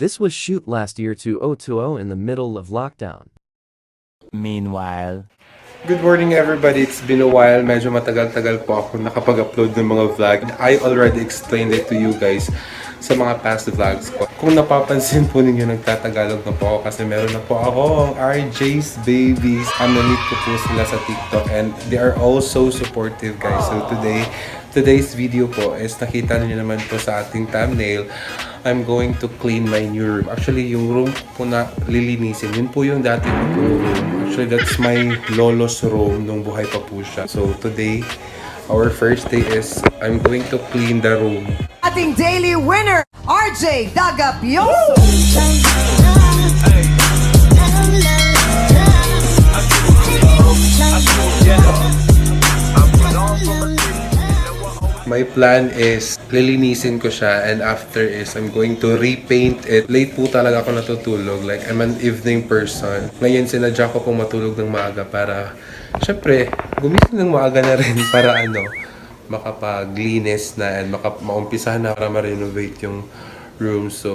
This was shoot last year 2020 in the middle of lockdown. Meanwhile, good morning everybody. It's been a while. Medyo matagal-tagal po ako nakapag-upload ng mga vlog. I already explained it to you guys sa mga past vlogs ko. Kung napapansin po ninyo, nagtatagalog na po ako kasi meron na po akong RJ's babies. Na-meet ko po sila sa TikTok and they are all so supportive guys. So today's video po is nakita niyo naman po sa ating thumbnail. I'm going to clean my new room. Actually, yung room po na lilinisin, yun po yung dati ko room. Actually, that's my lolo's room nung buhay pa po siya. So today, our first day is I'm going to clean the room. Ating daily winner, RJ Dagapioso. My plan is lilinisin ko siya and after is I'm going to repaint it. Late po talaga ako natutulog. Like I'm an evening person. Ngayon sinadya ko pong matulog ng maaga para syempre gumising ng maaga na rin para makapaglinis na and maumpisahan na para ma-renovate yung room. So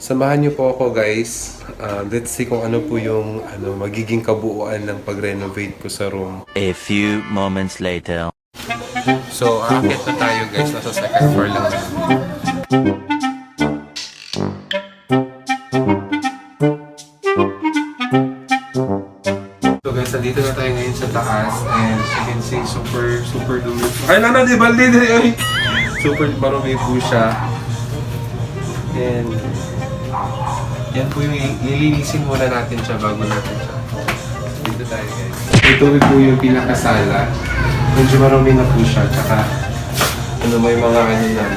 samahan niyo po ako guys. Let's see kung ano po yung magiging kabuuan ng pag-renovate ko sa room. a few moments later. So, aakit na tayo guys. Nasa second floor lang. So guys, nandito na tayo ngayon sa taas. And as you can see, super dumi. Ay, di balde. Ay! Super marumi po siya. And yan po yung ilinisin muna natin siya bago natin siya. Dito tayo guys. Ito po yung pinakasala. Medyo marami na po siya, tsaka may mga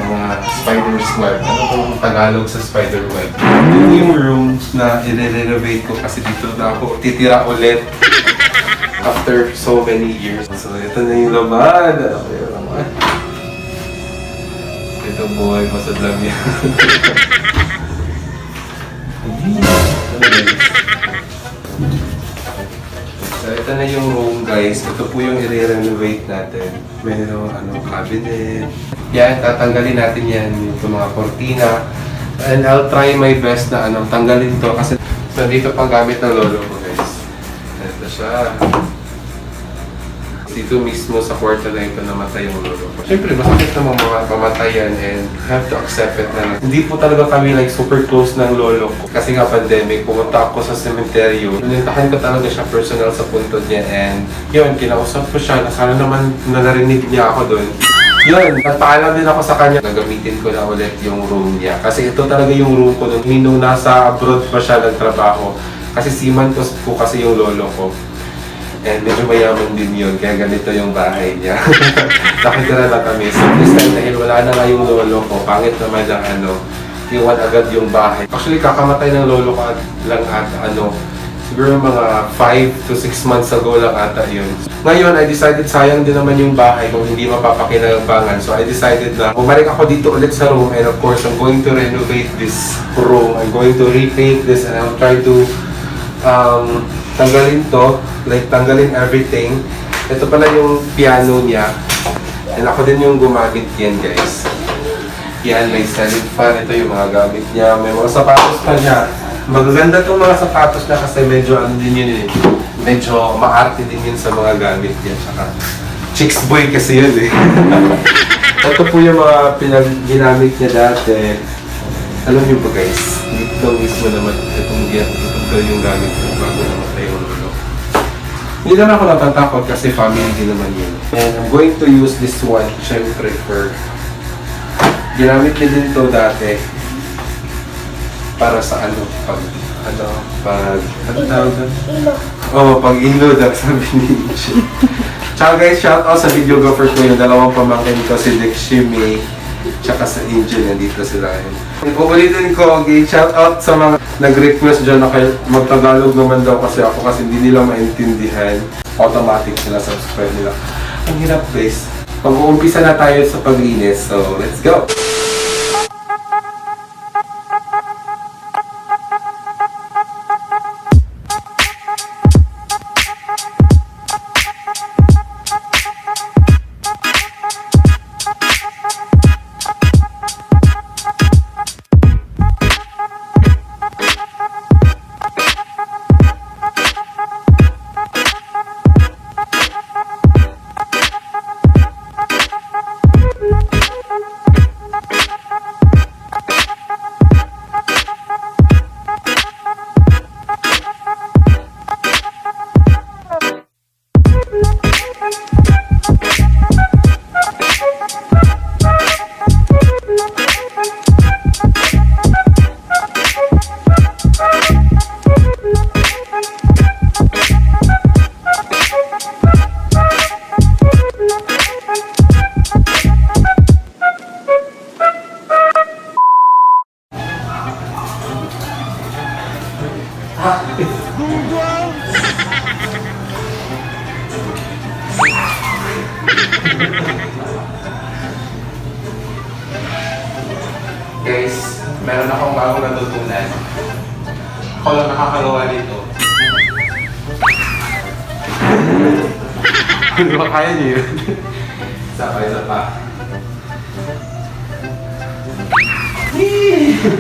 mga spider's web. Ano pong Tagalog sa spider web? Ito yung rooms na i-renovate ko kasi dito na ako titira ulit after so many years. So ito na yung laman. Ito boy, masadlam yan. So, ito na yung room guys. Ito po yung i-renovate natin. Meron cabinet. Yan, tatanggalin natin yan. Yung mga kortina. And I'll try my best na tanggalin to kasi dito pang gamit ng lolo ko guys. Ito siya. Dito mismo sa kwarto na ito namatay yung lolo ko. Siyempre, masakit naman mga pamatayan and have to accept it na. Hindi po talaga kami like super close ng lolo ko. Kasi nga pandemic, pumunta ako sa sementeryo. Nintakin ko talaga siya personal sa puntod niya and yun, kinausap ko siya na sana naman narinig niya ako doon. Yun, nagpaalam din ako sa kanya. Nagamitin ko na ulit yung room niya. Kasi ito talaga yung room ko nung nasa abroad pa siya nagtrabaho. Kasi seaman ko po kasi yung lolo ko. And medyo mayaman din yun, kaya ganito yung bahay niya. Nakitira na kami. So this time, dahil wala na nga yung lolo ko, pangit naman lang iwan agad yung bahay. Actually, kakamatay ng lolo ko lang siguro mga 5 to 6 months ago lang ata yun. Ngayon, I decided sayang din naman yung bahay kung hindi mapapakinabangan. So I decided na bumalik ako dito ulit sa room and of course, I'm going to renovate this room. I'm going to repaint this and I'll try to tanggalin to, like tanggalin everything. Ito pala yung piano niya. And ako din yung gumamit yan guys. Yan, may ceiling fan. Ito yung mga gamit niya. May mga sapatos pa niya. Magaganda itong mga sapatos niya kasi medyo din yun eh. Medyo maarte din yun sa mga gamit niya. Tsaka chicks boy kasi yun eh. Ito po yung mga ginamit niya dati. Alam niyo po guys, dito mismo naman itong yung gamit niya bago namatay yung lolo. Hindi naman ako natatakot kasi family din naman yun. And I'm going to use this one, syempre for ginamit niya din to dati para sa ano tawag doon? Pag-ilo daw sabi ni Ichi. Tsaka guys, shout out sa videographer ko yung dalawang pamangkin ko, si Dexie May tsaka sa Angel, nandito sila yun. Uulitin ko, okay, shout out sa mga nag-request dyan na mag-Tagalog naman daw kasi ako kasi hindi nila maintindihan. Automatic sila, subscribe nila. Ang hirap guys. Pag-uumpisa na tayo sa paglinis, so let's go! Guys, meron akong bagong natutunan. Ako lang nakakagawa nito. Hindi ba kaya niyo yun? Isa pa.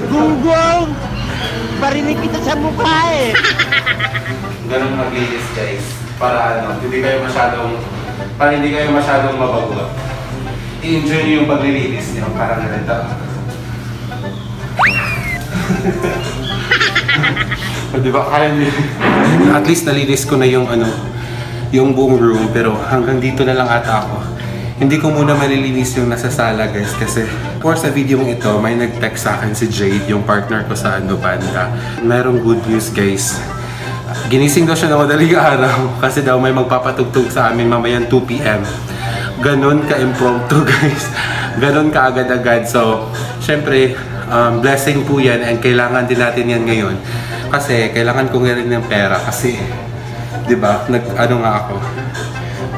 Gunggong! Barinig kita sa mukha eh! Ganun maglinis guys. Para hindi kayo masyadong mabagot. I-enjoy niyo yung paglilinis niyo. Parang ganito. Di ba kaya niyo? At least nalinis ko na yung buong room, pero hanggang dito na lang ata ako. Hindi ko muna malilinis yung nasa sala guys kasi for sa video ito, may nag-text sa akin si Jade, yung partner ko sa banda. Merong good news guys. Ginising daw siya ng madaling araw kasi daw may magpapatugtog sa amin mamayang 2 PM. Ganon ka-impromptu guys. Ganon ka-agad-agad. So, syempre, blessing po yan and kailangan din natin yan ngayon. Kasi kailangan ko nga rin ng pera kasi, di ba, ako.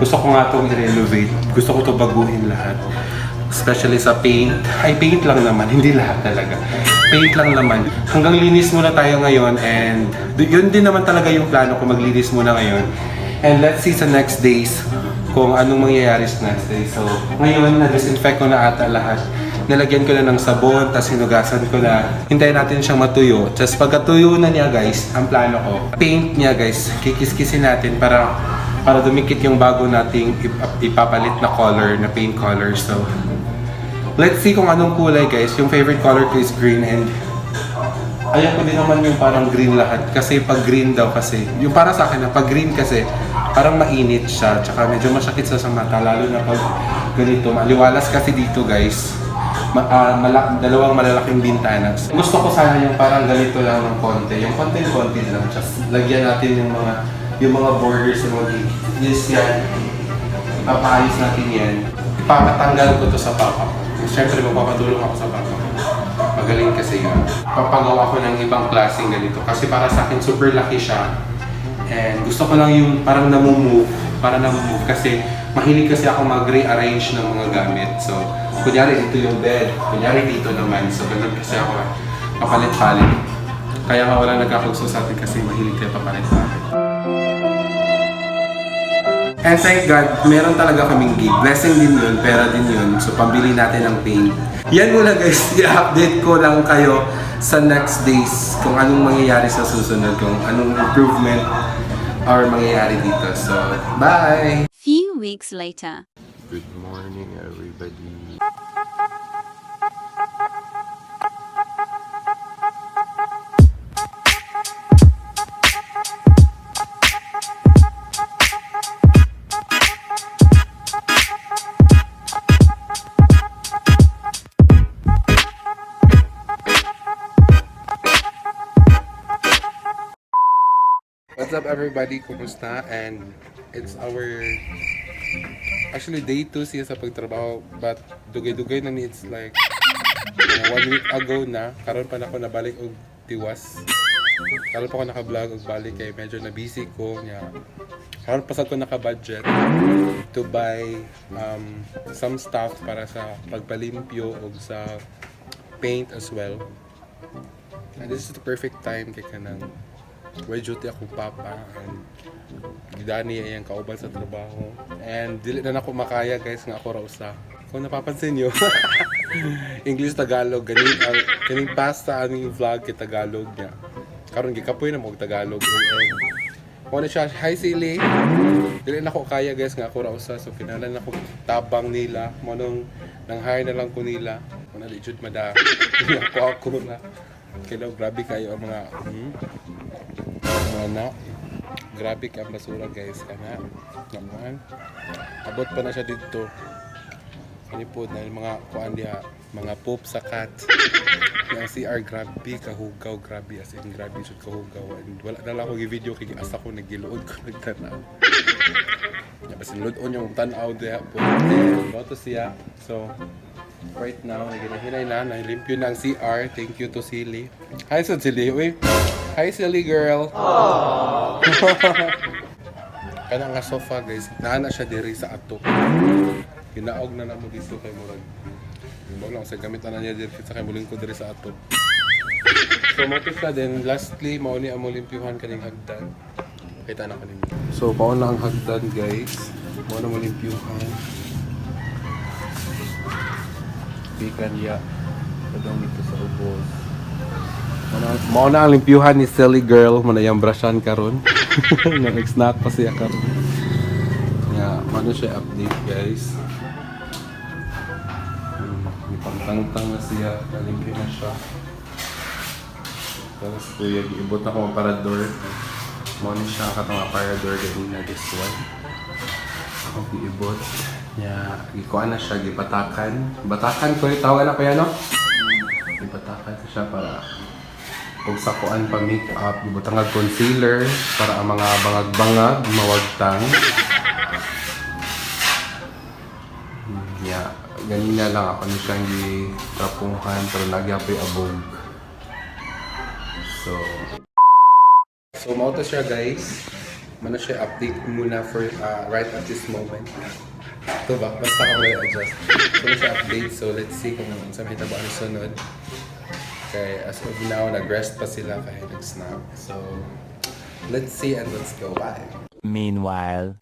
Gusto ko nga itong i-renovate. Gusto ko ito baguhin lahat. Especially sa paint. Ay, paint lang naman. Hindi lahat talaga. Paint lang naman. Hanggang linis muna tayo ngayon and yun din naman talaga yung plano ko, maglinis muna ngayon. And let's see sa next days kung anong mangyayari sa next day. So, ngayon, na-disinfect ko na ata lahat. Nilagyan ko na ng sabon, tapos hinugasan ko na. Hintayin natin siyang matuyo. Tapos pagkatuyo na niya guys, ang plano ko, paint niya guys, kikiskisin natin para dumikit yung bago nating ipapalit na color, na paint color. So, let's see kung anong kulay guys. Yung favorite color ko is green and ayaw ko din naman yung parang green lahat. Kasi pag green daw kasi, yung para sa akin na pag green kasi, parang mainit siya. Tsaka medyo masakit sa mata, lalo na pag ganito. Maliwalas kasi dito guys. Dalawang malalaking bintana. Gusto ko sana yung parang ganito lang ng konti. Yung konti lang. Just lagyan natin yung mga borders ng yes yan. Ipapaayos natin yan. Ipapatanggal ko to sa papa ko. Siyempre magpapatulong ako sa papa ko. Magaling kasi yun. Papagawa ko ng ibang klaseng ganito. Kasi para sa akin super laki siya. And gusto ko lang yung parang namumove. Kasi mahilig kasi ako mag-rearrange ng mga gamit. So, kunyari dito yung bed. Kunyari dito naman. So, ganun kasi ako papalit-palit. Kaya nga wala nagkakugso sa atin kasi mahilig tayo papalit-palit. And thank God, meron talaga kaming gig. Blessing din yun, pera din yun. So, pambili natin ng paint. Yan muna guys, i-update ko lang kayo sa next days kung anong mangyayari sa susunod, kung anong improvement or mangyayari dito. So, bye! Few weeks later. Good morning, everybody. What's up everybody? Kumusta? And it's our actually day 2 siya sa pagtrabaho, but dugay-dugay na ni it's like 1 week ago na karon pa nako nabalik og tiwas. Karon pa ko naka-vlog og balik kay medyo na busy ko nya. Karon pa sad ko naka-budget to buy some stuff para sa pagpalimpyo og sa paint as well. And this is the perfect time kay kanang way duty akong papa and gidani ayang kauban sa trabaho and dili na nako makaya guys nga ako ra usa. Kung napapansin niyo English Tagalog ganing basta aning vlog kay Tagalog niya karon gikapoy na mo og Tagalog and mo na siya hi silly dili na ko kaya guys nga ako ra usa so kinalan nako tabang nila mo nang hire na lang ko nila mo na jud mada ako na kaya grabe kayo ang mga na grabe ka ang basura guys. Kana. Naman. Abot pa na siya dito. Ano po na mga kuan diha, mga poop sa cat. Yung CR grabe kahugaw, grabe as in grabe siya kahugaw. And wala na lang ako gi-video kay asa ko nagiluod ko nagtanaw. Ya basta luod-on yung tanaw diha po. Boto siya. So right now, naginahinay na, nahilimpyo na ang CR. Thank you to Silly. Hi, Silly. Uy. Hi, Silly girl. Kana nga sofa, guys. Naana siya diri sa ato. Ginaog na namo dito kay Murag. Mo lang sa gamitan na niya diri sa kay muling ko diri sa ato. So, motif na din. Lastly, mauni ang limpyuhan kaning hagdan. Kita na kanina. So, paon na ang hagdan, guys. Mauna mo limpyuhan. Pikan ya. Padong dito sa ubos. Mauna ang limpyuhan ni Silly Girl. Manayang brushan karon. Nag-snack pa siya karon. Yeah, mano siya update, guys. May pangtangtang na siya. Nalimpyo na siya. Tapos kuya, iibot na ko ang parador. Mauna siya katong parador ganina this one. Ako iibot. Yeah, gikuan na siya, gipatakan. Batakan ko yung tawag na kaya, no? Gipatakan siya para kung sa kuan pa make-up, gibutangag concealer para ang mga bangag-bangag mawagtang. Yeah, ganina lang ako ni siyang gitapungan pero nagyapoy abog. So mao to siya guys. Mano siya update muna for right at this moment. Ito ba? Basta ako na-adjust. So siya update. So let's see kung sa may tabo ano sunod. Okay, as of now, nag-rest pa sila kahit nag-snap. So let's see and let's go. Bye! Meanwhile.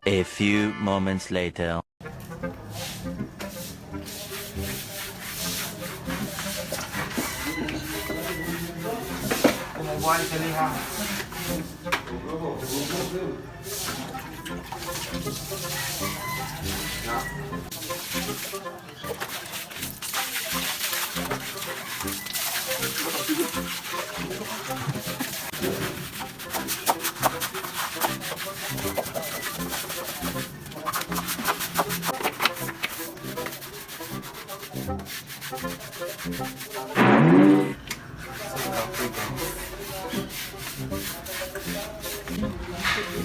A few moments later. Kumubuhan sa liha.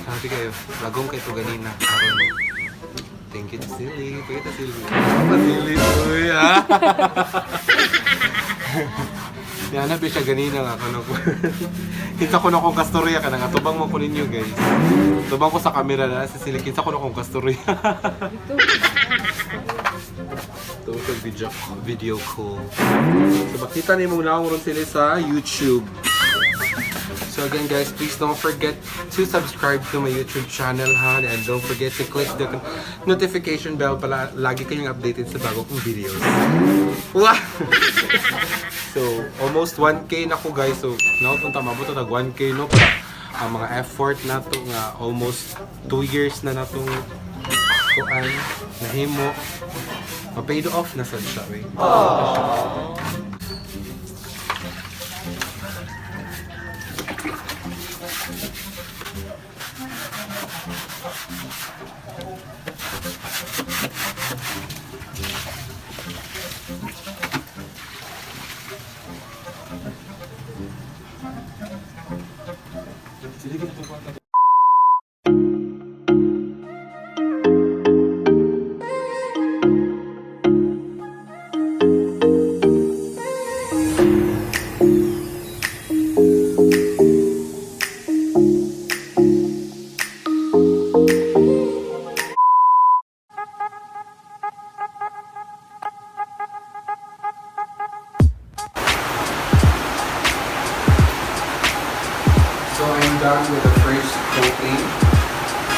Happy kayo. Lagong kayo ganina. Thank you to Silly. Pakita Silly. Silly. Uy, ha? Yan, siya ganina nga. Kinsa ko na kong kastorya ka na nga. Tubang mo po ninyo, guys. Tubang ko sa camera na. Si Silly, kinsa ko na kong kastorya. Ito sa video call. So, makita niyo muna akong ron sila sa YouTube. So again guys, please don't forget to subscribe to my YouTube channel ha, and don't forget to click the notification bell para lagi kayong updated sa bago kong videos. Wow! So almost 1K na ko guys, so napunta mabuto nag 1K no, para ang mga effort na to nga almost 2 years na natong kuan nahimo ma-paid off na sad siya. So I'm done with the first coating.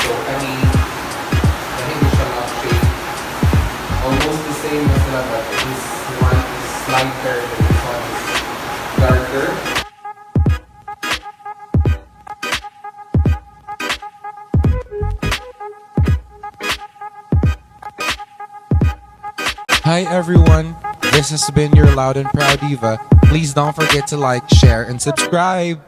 So dahil siya not shade. Almost the same as that, but this one is lighter and this one is darker. Hi everyone, this has been your loud and proud diva. Please don't forget to like, share, and subscribe.